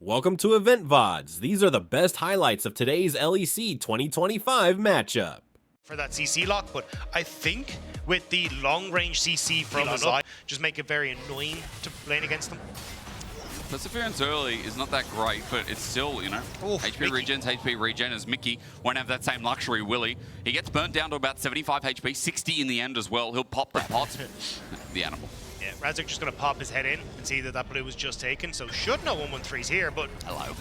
Welcome to Loleventvods. These are the best highlights of today's LEC 2025 matchup. For that CC lock, but I think with the long-range CC from the side, just make it very annoying to lane against them. Perseverance early is not that great, but it's still, you know, HP regen as Mickey won't have that same luxury, will he? He gets burnt down to about 75 HP, 60 in the end as well. He'll pop the pot. The animal. Yeah, Razok just going to pop his head in and see that that blue was just taken, so should know 113's here, but... Hello.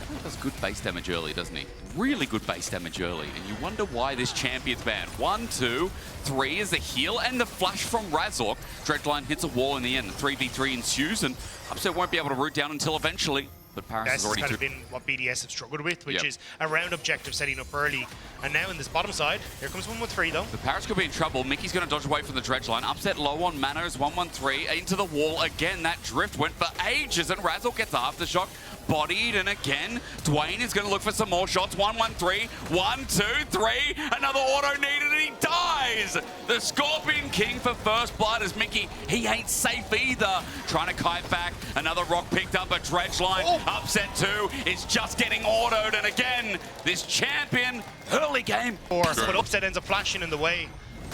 He does good base damage early, doesn't he? Really good base damage early, and you wonder why this champion's banned. 1, 2, 3 is the heal, and the flash from Razok. Dreadline hits a wall in the end. The 3v3 ensues, and Upset won't be able to root down until eventually. But Paris has already kind of been what BDS have struggled with, which is around objective setting up early. And now in this bottom side, here comes 113 though. The Paris could be in trouble. Mickey's going to dodge away from the dredge line. Upset low on mana as 113 into the wall again. That drift went for ages, and Razok gets aftershock. Bodied, and again, Dwayne is going to look for some more shots. 113, 1, 2, 3, another auto needed, and he dies! The Scorpion King for first blood as Mickey, he ain't safe either. Trying to kite back, another rock picked up a dredge line. Upset 2 is just getting autoed, and again, this champion, early game. But Upset ends up flashing in the way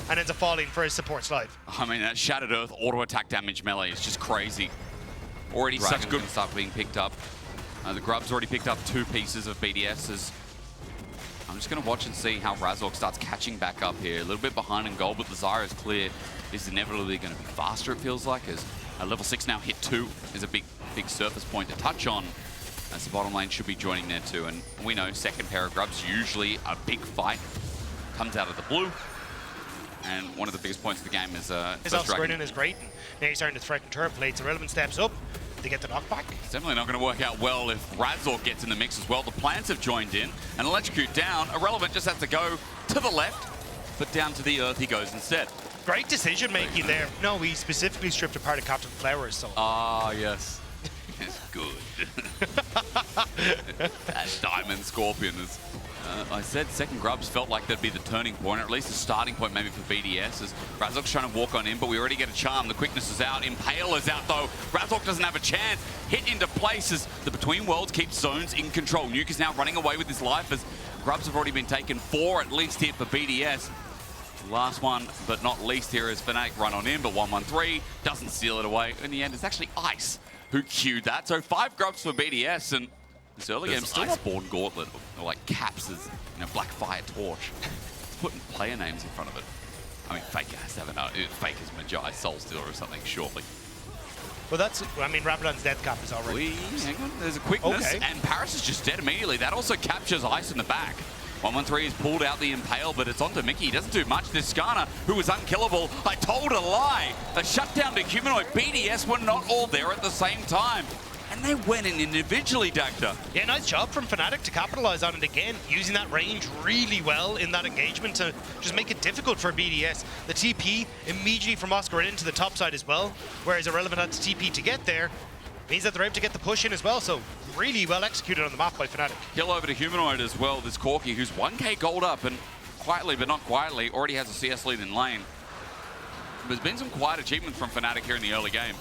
and ends up falling for his support slide. I mean, that Shattered Earth auto attack damage melee is just crazy. Already such good stuff being picked up. The Grub's already picked up 2 pieces of BDSs. I'm just going to watch and see how Razok starts catching back up here. A little bit behind in gold, but the Zyra's clear. Is inevitably going to be faster, it feels like, as level 6 now hit 2 is a big surface point to touch on, as the bottom lane should be joining there too. And we know second pair of Grubs, usually a big fight, comes out of the blue. And one of the biggest points of the game is his off-screening is great. Now he's starting to threaten turret plates. Irrelevant steps up to get the knockback. It's definitely not going to work out well if Razok gets in the mix as well. The plants have joined in and electrocute down. Irrelevant just has to go to the left, but down to the earth he goes instead. Great decision making there. No, he specifically stripped apart a Captain Flowers. So. Ah, yes. It's good. That Diamond Scorpion is... I said second Grubs felt like that'd be the turning point, or at least the starting point maybe for BDS, as Razok's trying to walk on in, but we already get a charm. The quickness is out. Impale is out, though. Razok doesn't have a chance. Hit into places. The Between Worlds keeps zones in control. Nuke is now running away with his life, as Grubs have already been taken 4 at least here for BDS. Last one, but not least here, is Fnatic run on in, but 113 doesn't steal it away. In the end, it's actually Ice who queued that. So 5 Grubs for BDS, and this early game still Iceborne Gauntlet, or like Caps as, you know, Black Fire Torch. It's putting player names in front of it. I mean, Faker has to have Fake is Magi Soulstealer or something shortly. Well, that's, I mean, Rabadon's death cap is already... Hang on, there's a quickness, and Paris is just dead immediately. That also captures Ice in the back. 113 has pulled out the Impale, but it's onto Mickey. He doesn't do much. This Skarner, who was unkillable, I told a lie. A shutdown to Humanoid. BDS were not all there at the same time. And they went in individually, Dagda. Yeah, nice job from Fnatic to capitalize on it again, using that range really well in that engagement to just make it difficult for BDS. The TP immediately from Oscar into the top side as well, whereas Irrelevant had to TP to get there. Means that they're able to get the push in as well, so really well executed on the map by Fnatic. Kill over to Humanoid as well, this Corki, who's 1k gold up, and quietly but not quietly already has a CS lead in lane. There's been some quiet achievements from Fnatic here in the early game.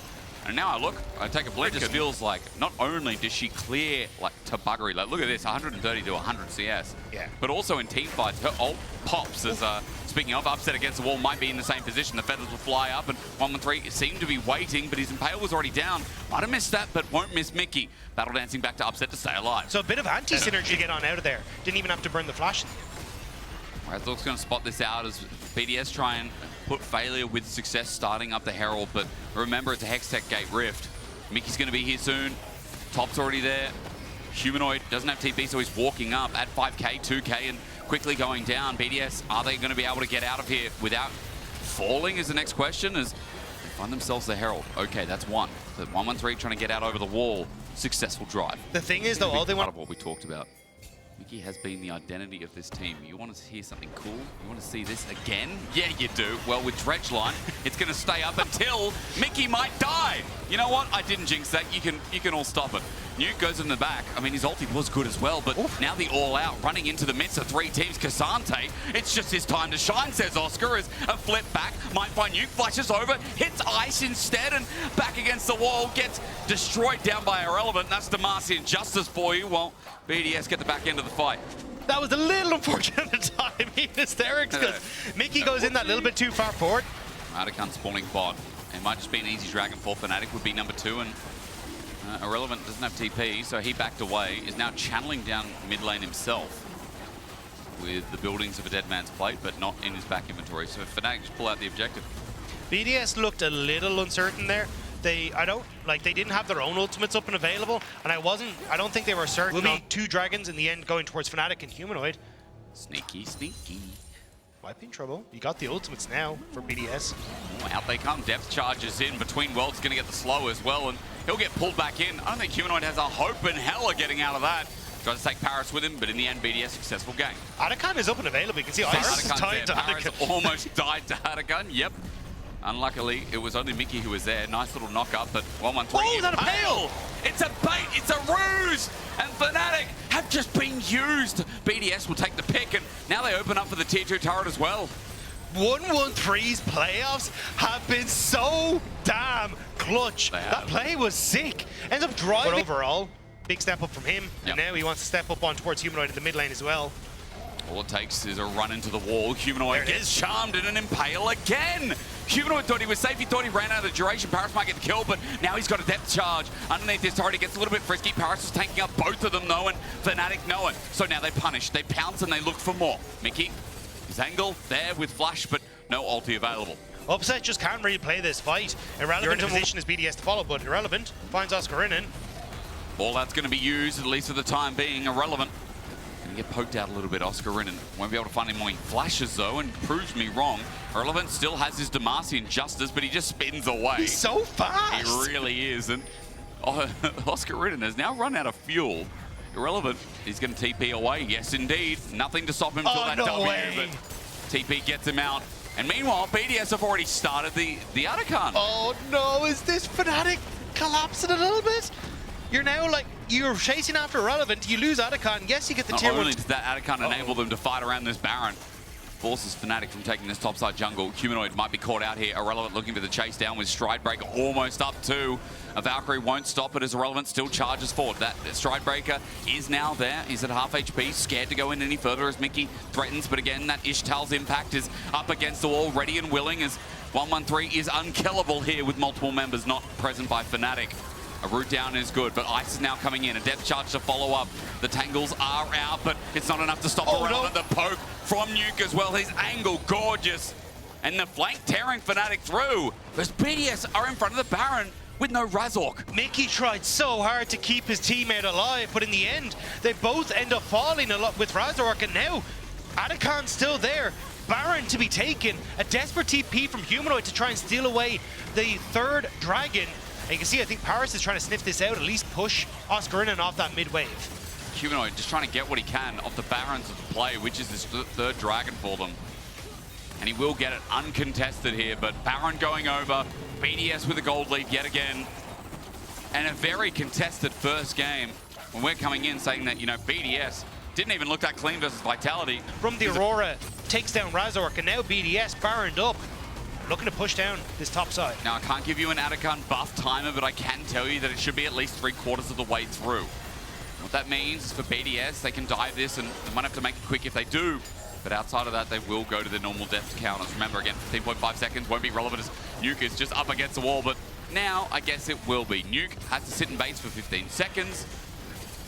And now I take a blink, it just feels like not only does she clear like to buggery, like look at this, 130 to 100 CS, but also in team fights, her ult pops as, speaking of, Upset against the wall, might be in the same position, the feathers will fly up, and 113 seemed to be waiting, but his Impale was already down. Might have missed that, but won't miss Mickey. Battle dancing back to Upset to stay alive. So a bit of anti-synergy to get on out of there. Didn't even have to burn the flash. Razok's going to spot this out as BDS try and put failure with success starting up the Herald, but remember it's a Hextech Gate Rift. Mickey's going to be here soon. Top's already there. Humanoid doesn't have TP, so he's walking up at 5k, 2k, and quickly going down. BDS, are they going to be able to get out of here without falling is the next question, as they find themselves the Herald. Okay, that's one. The 113 trying to get out over the wall. Successful drive. The thing is, though, all they want... Part of what we talked about. Mickey has been the identity of this team. You want to hear something cool? You want to see this again? Yeah, you do. Well, with Dredgeline, it's going to stay up until Mickey might die. You know what? I didn't jinx that. You can all stop it. Nuke goes in the back. I mean, his ulti was good as well, but now the all-out running into the midst of 3 teams. Cassante, it's just his time to shine, says Oscar, as a flip back. Might find Nuke, flashes over, hits Ice instead, and back against the wall, gets destroyed down by Irrelevant. That's Demacian Justice for you, while BDS get the back end of the fight. That was a little unfortunate timing, hysterics, because Mickey goes in that little bit too far forward. Raducan spawning bot. It might just be an easy dragon for Fnatic, would be number 2, and Irrelevant doesn't have TP, so he backed away, is now channeling down mid lane himself with the buildings of a dead man's plate, but not in his back inventory. So Fnatic just pull out the objective. BDS looked a little uncertain there. They didn't have their own ultimates up and available, and I don't think they were certain on 2 dragons in the end going towards Fnatic and Humanoid. Sneaky, sneaky. Might be in trouble. You got the ultimates now for BDS. Oh, out they come. Depth charges in. Between Worlds going to get the slow as well, and he'll get pulled back in. I don't think Humanoid has a hope in hell of getting out of that. Tries to take Paris with him, but in the end, BDS successful game. Adakan is up and available. You can see Iris is tied to Paris Adakan. almost died to Adakan. Yep. Unluckily, it was only Mickey who was there. Nice little knock up, but 1-1-3. Oh, is that a pale? It's a bait, it's a ruse, and Fnatic have just been used. BDS will take the pick, and now they open up for the tier 2 turret as well. 1-1-3's playoffs have been so damn clutch. That play was sick. Ends up driving. But overall, big step up from him, and now he wants to step up on towards Humanoid in the mid lane as well. All it takes is a run into the wall. Humanoid gets charmed in an impale again. Humanoid thought he was safe. He thought he ran out of duration. Paris might get the kill, but now he's got a depth charge. Underneath this turret, he gets a little bit frisky. Paris is taking up both of them, though, and Fnatic know it. So now they punish. They pounce, and they look for more. Mickey, his angle there with flash, but no ulti available. Upset just can't really play this fight. Irrelevant in position as BDS to follow, but Irrelevant finds Oscar in. All that's going to be used, at least for the time being. Irrelevant. Going to get poked out a little bit. Oscar Rinnan won't be able to find him more. He flashes, though, and proves me wrong. Irrelevant still has his Demacian Justice, but he just spins away. He's so fast. He really is. And Oscar Rinnan has now run out of fuel. Irrelevant. He's going to TP away. Yes, indeed. Nothing to stop him till that W, but TP gets him out. And meanwhile, BDS have already started the Adakan. Oh no, is this Fnatic collapsing a little bit? You're now you're chasing after Irrelevant, you lose Adakan, yes you get the tier 1. Not only does that Adakan enable them to fight around this Baron, forces Fnatic from taking this topside jungle. Humanoid might be caught out here. Irrelevant looking for the chase down with Stridebreaker almost up to. A Valkyrie won't stop it as Irrelevant still charges forward. That Stridebreaker is now there. He's at half HP, scared to go in any further as Mickey threatens, but again, that Ishtal's impact is up against the wall, ready and willing as 1-1-3 is unkillable here with multiple members not present by Fnatic. A route down is good, but Ice is now coming in. A depth charge to follow up. The tangles are out, but it's not enough to stop Irrelevant. The poke from Nuke as well. His angle, gorgeous. And the flank tearing Fnatic through. As BDS are in front of the Baron with no Razork. Mickey tried so hard to keep his teammate alive, but in the end, they both end up falling a lot with Razork, and now Adakan's still there. Baron to be taken. A desperate TP from Humanoid to try and steal away the 3rd dragon. And you can see, I think Paris is trying to sniff this out, at least push Oscar in and off that mid wave. Humanoid just trying to get what he can off the Barons of the play, which is this 3rd dragon for them. And he will get it uncontested here, but Baron going over, BDS with a gold lead yet again. And a very contested first game when we're coming in saying that, BDS didn't even look that clean versus Vitality. From the Aurora, takes down Razork, and now BDS Baroned up. Looking to push down this top side. Now, I can't give you an Adakan buff timer, but I can tell you that it should be at least 3/4 of the way through. What that means is for BDS, they can dive this, and they might have to make it quick if they do. But outside of that, they will go to the normal depth counters. Remember, again, 15.5 seconds won't be relevant as Nuke is just up against the wall, but now I guess it will be. Nuke has to sit in base for 15 seconds.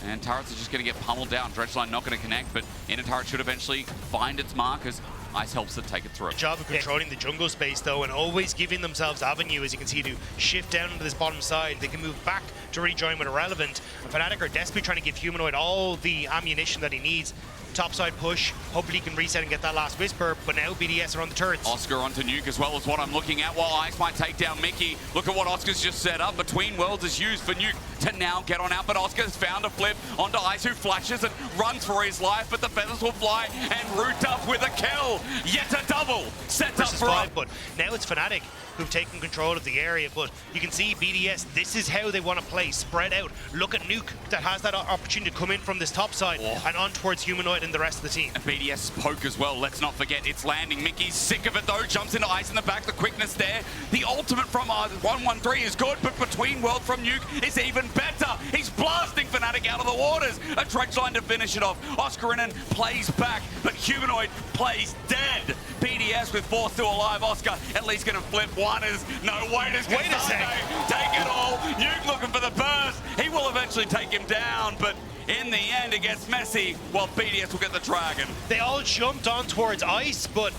And turrets are just going to get pummeled down. Dredgeline not going to connect, but inner turret should eventually find its mark as Ice helps it take it through. Good job of controlling the jungle space, though, and always giving themselves avenue, as you can see, to shift down into this bottom side. They can move back to rejoin with Irrelevant. And Fnatic are desperately trying to give Humanoid all the ammunition that he needs topside push. Hopefully he can reset and get that last Whisper, but now BDS are on the turrets. Oscar onto Nuke as well as what I'm looking at, while Ice might take down Mickey. Look at what Oscar's just set up. Between Worlds is used for Nuke to now get on out, but Oscar's found a flip onto Ice, who flashes and runs for his life, but the feathers will fly, and Root up with a kill. Yet a double set up for 5, but now it's Fnatic who've taken control of the area, but you can see BDS, this is how they want to play, spread out. Look at Nuke that has that opportunity to come in from this top side and on towards Humanoid and the rest of the team. And BDS poke as well, let's not forget it's landing. Mickey's sick of it though, jumps into Ice in the back, the quickness there. The ultimate from 113 is good, but Between World from Nuke is even better. He's blasting Fnatic out of the waters. A dredge line to finish it off. Oscarinen plays back, but Humanoid plays dead. BDS with 4 still alive. Oscar at least gonna flip. One is no, wait a sec. Take it all. Nuke looking for the burst. He will eventually take him down, but in the end it gets messy while BDS will get the dragon. They all jumped on towards Ice, but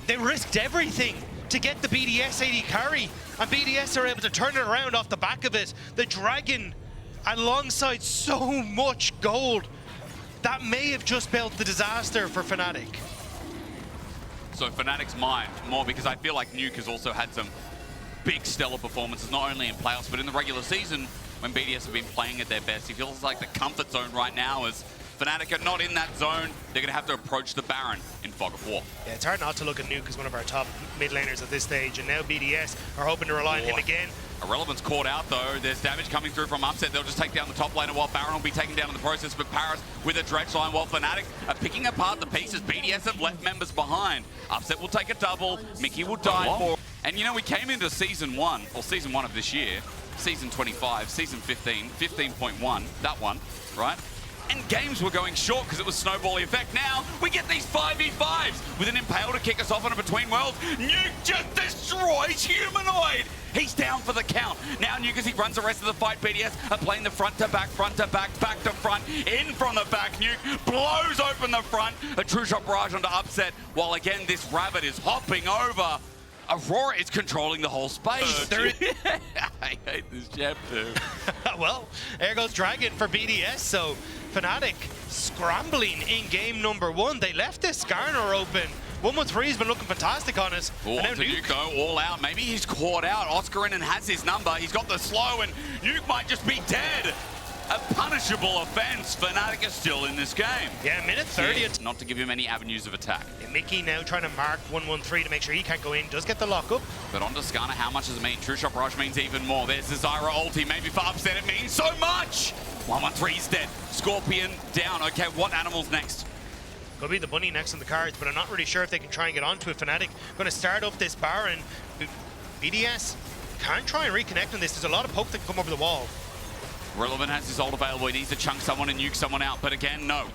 they risked everything to get the BDS AD carry, and BDS are able to turn it around off the back of it. The dragon, alongside so much gold, that may have just spelled the disaster for Fnatic. So Fnatic's mind more, because I feel like Nuke has also had some big stellar performances, not only in playoffs, but in the regular season when BDS have been playing at their best. He feels like the comfort zone right now is Fnatic are not in that zone. They're going to have to approach the Baron in Fog of War. Yeah, it's hard not to look at Nuke as one of our top mid laners at this stage, and now BDS are hoping to rely on him again. Irrelevant's caught out though. There's damage coming through from Upset. They'll just take down the top laner while Baron will be taken down in the process. But Paris with a dredge line while Fnatic are picking apart the pieces. BDS have left members behind. Upset will take a double. Mickey will die for. And you know, we came into season 1, or season 1 of this year, season 25, season 15, 15.1, that one, right? And games were going short because it was snowballing effect. Now we get these 5v5s with an Impale to kick us off on a Between Worlds. Nuke just destroys Humanoid. He's down for the count. Now Nuke, as he runs the rest of the fight, BDS are playing the front to back, back to front, in from the back. Nuke blows open the front. A true shot barrage onto Upset, while again this rabbit is hopping over. Aurora is controlling the whole space. I hate this chapter. Well, there goes Dragon for BDS, so Fnatic scrambling in game number 1. They left this Skarner open. 113's been looking fantastic on us. Oh, onto Nuke though, all out. Maybe he's caught out. Oscarinen has his number. He's got the slow, and Nuke might just be dead. A punishable offense. Fnatic is still in this game. Yeah, minute 30. Not to give him any avenues of attack. And Mickey now trying to mark 113 to make sure he can't go in. Does get the lock up. But onto Skarner, how much does it mean? True Shot Barrage means even more. There's the Zyra ulti. Maybe for Upset it means so much. 113's dead. Scorpion down. Okay, what animal's next? Could be the bunny next on the cards, but I'm not really sure if they can try and get onto it. Fnatic going to start up this Baron. BDS can try and reconnect on this. There's a lot of poke that can come over the wall. Relevant has his ult available. He needs to chunk someone and nuke someone out. But again, no.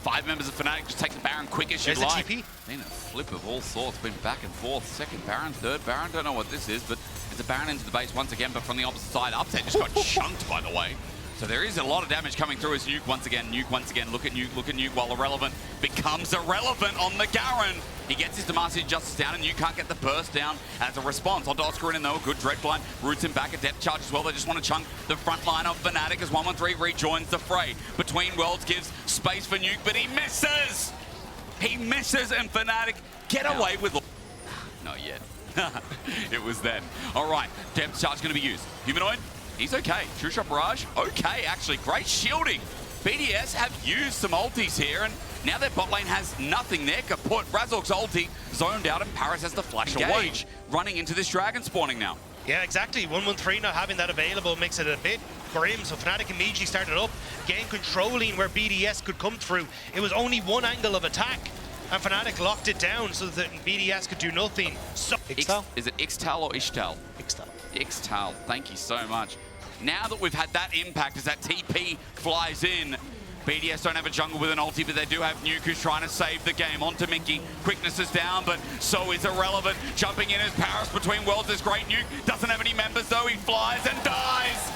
5 members of Fnatic just take the Baron quick as you like. TP. Been a flip of all sorts. Been back and forth. Second Baron, third Baron. Don't know what this is, but it's a Baron into the base once again, but from the opposite side. Upset just got chunked, by the way. So there is a lot of damage coming through as Nuke once again. Look at Nuke, while Irrelevant becomes irrelevant on the Garen. He gets his Demacia Justice down, and Nuke can't get the burst down as a response. Onto Oscarinen though, a good dredge line. Roots him back, a depth charge as well. They just want to chunk the front line of Fnatic as 113 rejoins the fray. Between Worlds gives space for Nuke, but he misses! He misses, and Fnatic get away with... Not yet. It was then. All right, depth charge going to be used. Humanoid? He's okay. True Shot Barrage? Okay, actually. Great shielding. BDS have used some ultis here, and now their bot lane has nothing there. Kaput, Razork's ulti zoned out, and Paris has to flash away. Running into this dragon spawning now. Yeah, exactly. 113 not having that available makes it a bit grim, so Fnatic immediately started up, again controlling where BDS could come through. It was only one angle of attack, and Fnatic locked it down so that BDS could do nothing. So is it Ixtal or Ishtal? Ixtal. Ixtal, thank you so much. Now that we've had that impact as that TP flies in, BDS don't have a jungle with an ulti, but they do have Nuke who's trying to save the game. Onto Mickey. Quickness is down, but so is Irrelevant. Jumping in as Paris Between Worlds is great. Nuke doesn't have any members though. He flies and dies.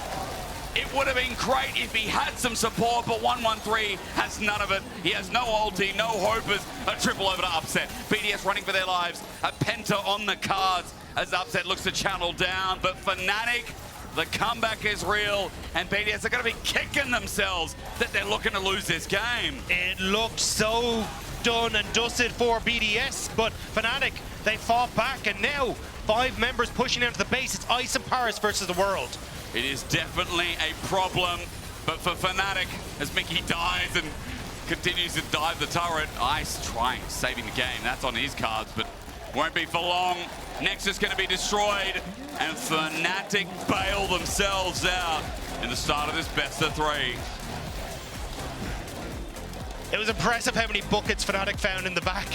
It would have been great if he had some support, but 113 has none of it. He has no ulti, no hopers. A triple over to Upset. BDS running for their lives. A Penta on the cards as Upset looks to channel down, but Fnatic The comeback is real, and BDS are going to be kicking themselves that they're looking to lose this game. It looked so done and dusted for BDS, but Fnatic, they fought back, and now 5 members pushing down to the base. It's Ice and Paris versus the world. It is definitely a problem, but for Fnatic, as Mickey dies and continues to dive the turret, Ice trying, saving the game. That's on his cards, but won't be for long. Nexus going to be destroyed, and Fnatic bail themselves out in the start of this best of 3. It was impressive how many buckets Fnatic found in the back.